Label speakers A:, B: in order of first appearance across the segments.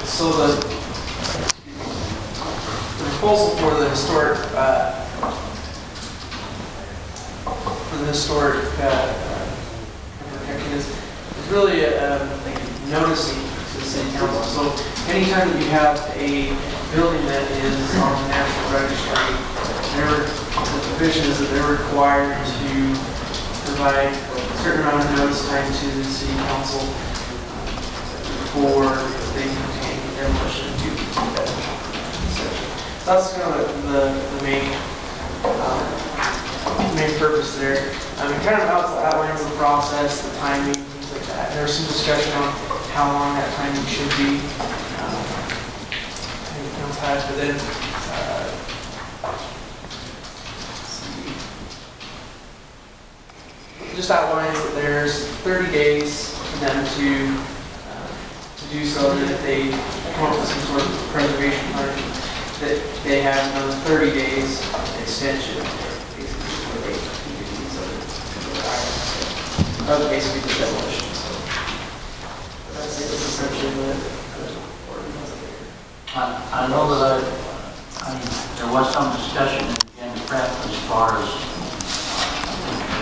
A: So the proposal for the historic protection is really like noticing to the city council. So anytime that you have a building that is on the National Registry, the provision is that they're required to provide a certain amount of notice time to the city council before they contain demolition to that section. That's kind of the main purpose there. It kind of outlines the process, the timing, things like that. There's some discussion on how long that timing should be. But then, just outlines that there's 30 days for them to do so, and if they come up with some sort of preservation plan, that they have another 30 days extension, basically, where they can do these other basically the demolition. So that's essentially the ordinance there.
B: I know that there was some discussion in the agenda prep as far as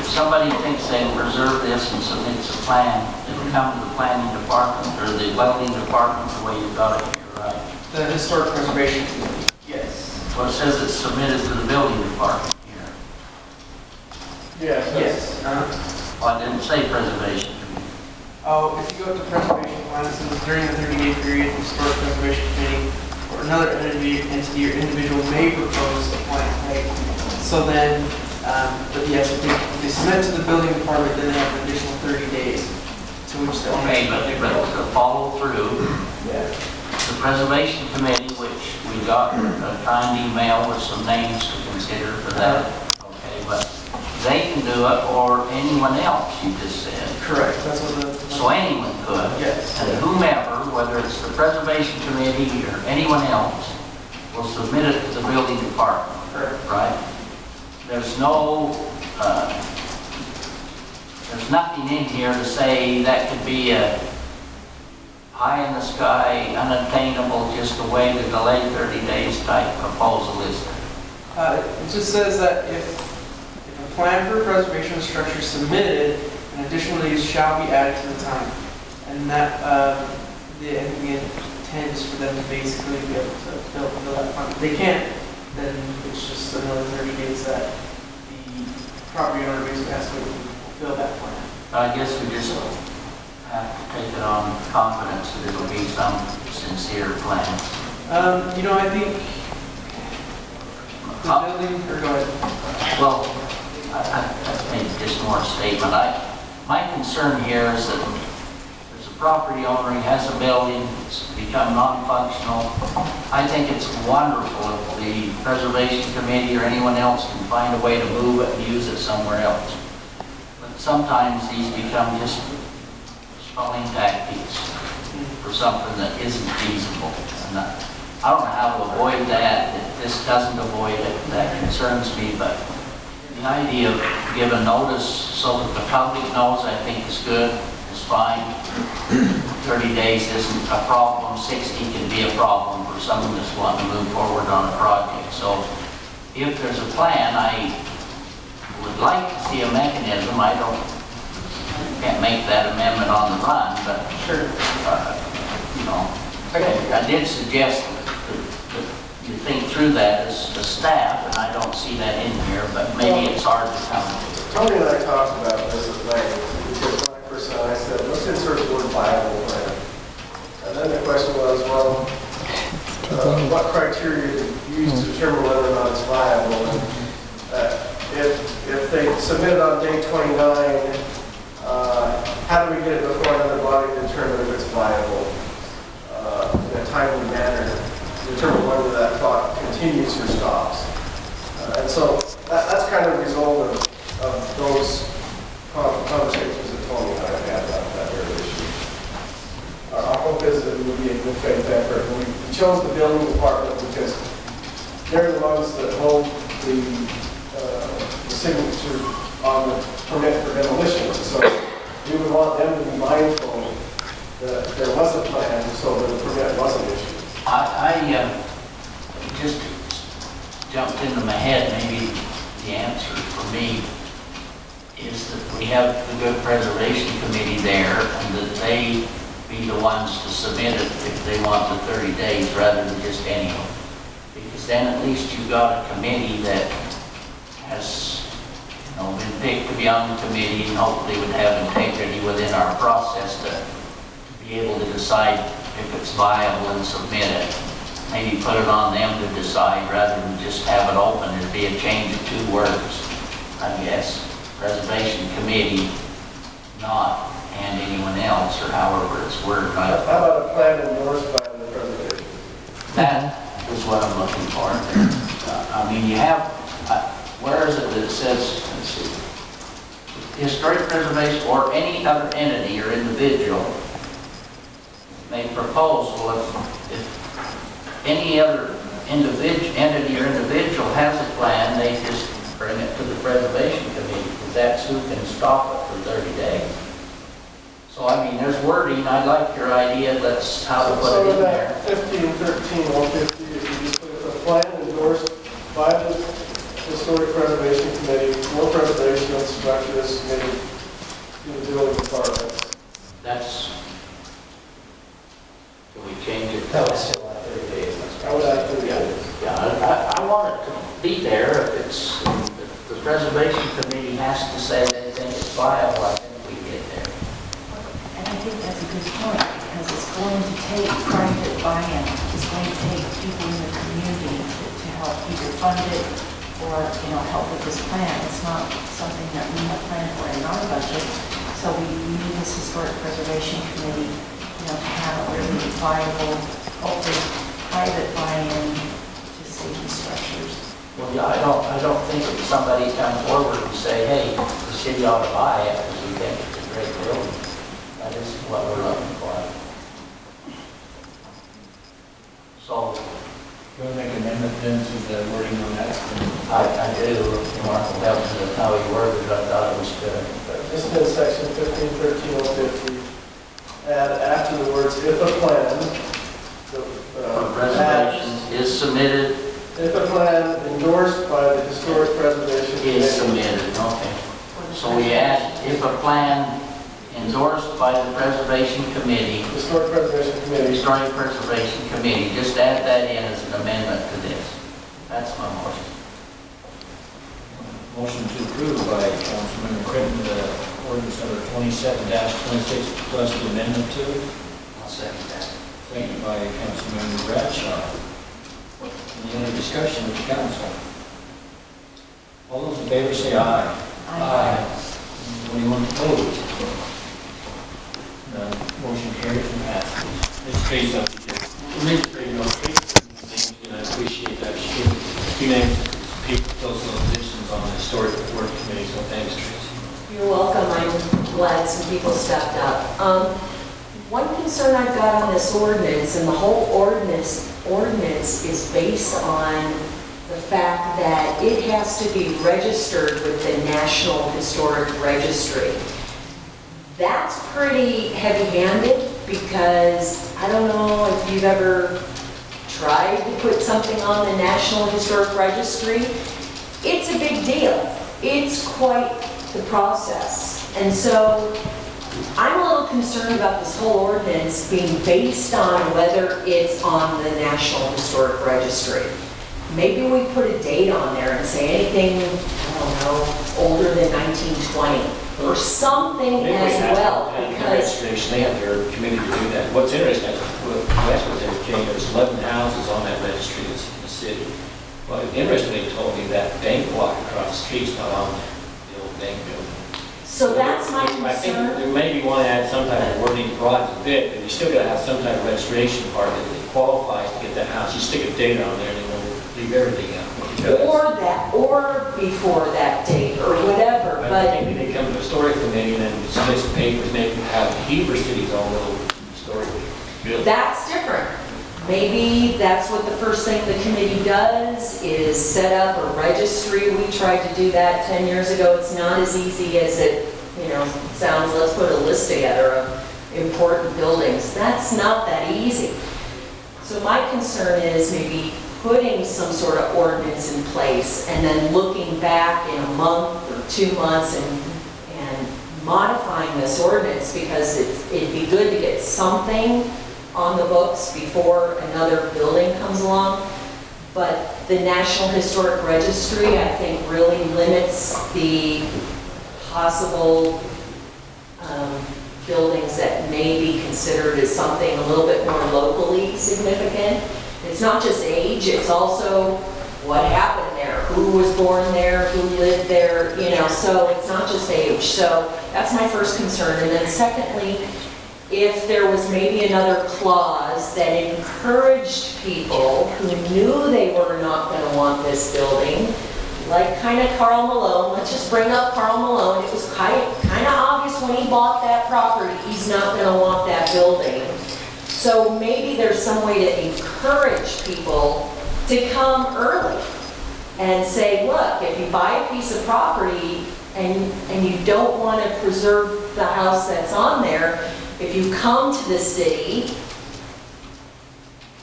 B: if somebody thinks they can preserve this and submits a plan, it'll come to the planning department or the building department the way you've got it here, right?
A: The historic preservation committee, yes.
B: Well, it says it's submitted to the building department here.
A: Yes.
B: Well, I didn't say preservation committee.
A: Oh, if you go to preservation plan, it says during the 30-day period, the historic preservation committee or another entity or individual may propose a plan, right? So then, but yes, if they submit to the building department, then they have an additional 30 days to which they'll
B: Okay, but to follow through,
A: yeah.
B: the preservation committee, which we got a kind email with some names to consider for that, okay, but they can do it or anyone else, you just said.
A: Correct, that's what
B: So anyone could.
A: Yes.
B: And whomever, whether it's the preservation committee or anyone else, will submit it to the building department.
A: Correct.
B: Right? There's nothing in here to say that could be a high in the sky, unattainable, just a way to delay 30 days type proposal, is there?
A: It just says that if a plan for preservation of structure is submitted, an additional days shall be added to the time. And that, the intent is for them to basically be able to fill that plan. If they can't, then it's just another 30 days that the property owner basically has to fulfill that plan.
B: I guess we just have to take it on confidence that it'll be some sincere plan.
A: I think the building, or go ahead.
B: Well, I think just more a statement. My concern here is that there's a property owner, he has a building, it's become non-functional. I think it's wonderful if the preservation committee or anyone else can find a way to move it and use it somewhere else. But sometimes these become just spelling tactics for something that isn't feasible. And I don't know how to avoid that. If this doesn't avoid it, that concerns me, but the idea of giving notice so that the public knows, I think is good, is fine. 30 days isn't a problem, 60 can be a problem for someone that's wanting to move forward on a project. So if there's a plan, I would like to see a mechanism. Can't make that amendment on the run, but
A: Sure.
B: I did suggest that you think through that as a staff, and I don't see that in here, but maybe it's hard to come to.
C: Tony and I talked about this at length, because when I first saw it, I said, let's insert the word viable plan. And then the question was, well, what criteria do you use to determine whether or not it's viable? And if they submit on day 29, how do we get it before another body to determine if it's viable in a timely manner, to determine whether that thought continues or stops? And so that's kind of the result of those conversations that Tony and I have had about that very issue. Our hope is that it will be a good faith effort. We chose the building department because they're the ones that hold the signature on the permit for demolition. So we would want them to be mindful that there was a plan so that the permit wasn't
B: in my head, maybe the answer for me is that we have the Good Preservation Committee there, and that they be the ones to submit it if they want the 30 days rather than just anyone. Because then at least you've got a committee that has, you know, been picked to be on the committee, and hopefully would have integrity within our process to be able to decide if it's viable and submit it. Maybe put it on them to decide rather than just have it open. It'd be a change of 2 words, I guess. Preservation Committee, not and anyone else, or however it's worded.
C: How about a plan endorsed by the preservation?
B: That is what I'm looking for. I mean, you have, where is it that it says, let's see, historic preservation or any other entity or individual may propose, well, if any other entity or individual has a plan, they just bring it to the preservation committee, because that's who can stop it for 30 days. So, I mean, there's wording. I like your idea. That's how to put it in there.
C: 1513-150, if you just put it, a plan endorsed by the Historic Preservation Committee for preservation of structures committed to the building departments.
B: That's, can we change it?
D: That was still at 30 days.
C: I would add 30 days.
B: Yeah, I want it to be there. If it's, if the preservation committee has to say they think it's viable, I think we get there.
E: And I think that's a good point, because it's going to take private buy-in. It's going to take people in the community to help either fund it or, you know, help with this plan. It's not something that we have planned for in our budget. So we need this historic preservation committee, you know, to have a really viable, hopefully private buy-in to safety structures.
B: Well, yeah, I don't think if somebody come forward and say, hey, the city ought to buy it because we think it's a great building. That is what we're looking for. So,
D: You want to make an amendment then to the wording on that?
B: I do. Mark will help me with how he worded it. I thought it was good.
C: Just in section 1513-150, add after the words, if a plan,
B: Preservation is submitted,
C: if a plan endorsed by the Historic Preservation Committee.
B: is submitted, okay. So we add, if a plan endorsed by the Preservation Committee,
C: Historic Preservation Committee.
B: Historic Preservation Committee, just add that in as an amendment to this. That's my motion.
D: Motion to approve by Councilmember Creighton, ordinance number 27-26 plus the amendment to it.
B: I'll second that.
D: Seconded by Councilmember Bradshaw. Any other discussion with the council? All those in favor say aye.
E: Aye.
D: Anyone opposed? None. Motion carries and passes. Let's face up here. And I appreciate that. Few names, people, those positions on the historic work committee, so thanks, Tracy.
F: You're welcome. I'm glad some people stepped up. One concern I've got on this ordinance, and the whole ordinance is based on the fact that it has to be registered with the National Historic Registry. That's pretty heavy-handed, because I don't know if you've ever tried to put something on the National Historic Registry. It's a big deal. It's quite the process. And so I'm a little concerned about this whole ordinance being based on whether it's on the National Historic Registry. Maybe we put a date on there and say anything, I don't know, older than 1920 or something as well, because
D: They have their committee to do that. What's interesting, that's what they're saying, there's 11 houses on that registry that's in the city. But interestingly, they told me that bank block across the street's not on the old bank building.
F: so that's my
D: I think
F: concern.
D: there maybe want to add some type of wording to broaden it a bit, but you still got to have some type of registration part that qualifies to get that house. You stick a date on there and then we'll leave everything out.
F: Or that, or before that date, or whatever,
D: I
F: but
D: think they come to the historic committee and then submit some papers, maybe have Heber City's own little historic building.
F: that's different. Maybe that's what the first thing the committee does, is set up a registry. We tried to do that 10 years ago. It's not as easy as it, you know, sounds. Let's put a list together of important buildings. That's not that easy. So my concern is maybe putting some sort of ordinance in place and then looking back in a month or 2 months and modifying this ordinance, because it'd be good to get something on the books before another building comes along. But the National Historic Registry, I think, really limits the possible buildings that may be considered as something a little bit more locally significant. It's not just age, it's also what happened there, who was born there, who lived there, you know, so it's not just age. So that's my first concern. And then secondly, if there was maybe another clause that encouraged people who knew they were not going to want this building, like kind of Carl Malone, let's just bring up Carl Malone. It was kind of obvious when he bought that property, he's not going to want that building. So maybe there's some way to encourage people to come early and say, look, if you buy a piece of property and you don't want to preserve the house that's on there, if you come to the city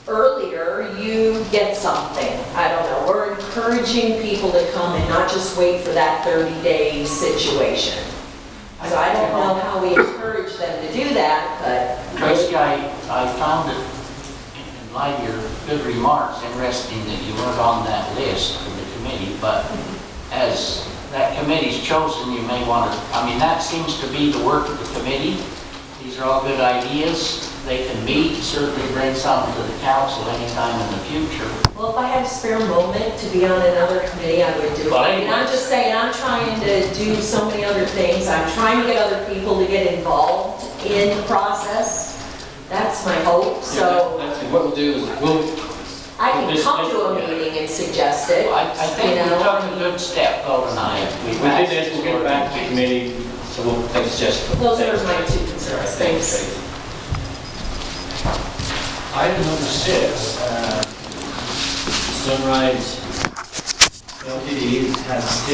F: earlier, you get something. I don't know. We're encouraging people to come and not just wait for that 30-day situation. So I don't know how we encourage them to do that, but...
B: Tracy, I found it, in light of your good remarks, interesting that you weren't on that list for the committee, but as that committee's chosen, you may want to, I mean, that seems to be the work of the committee. These are all good ideas. They can meet, certainly bring something to the council anytime in the future.
F: Well, if I had a spare moment to be on another committee, I would do it.
B: Well,
F: And I'm just saying, I'm trying to do so many other things. I'm trying to get other people to get involved in the process. That's my hope, so
D: What we'll do is,
F: I can come to a meeting and suggest it.
B: I think
F: you
B: we
F: know.
B: took a good step though tonight.
D: we did this, we'll get it back to the committee, so we'll, thanks, Jessica.
F: Those are my two concerns. Thanks.
D: Item number 6, Sunrise LTD has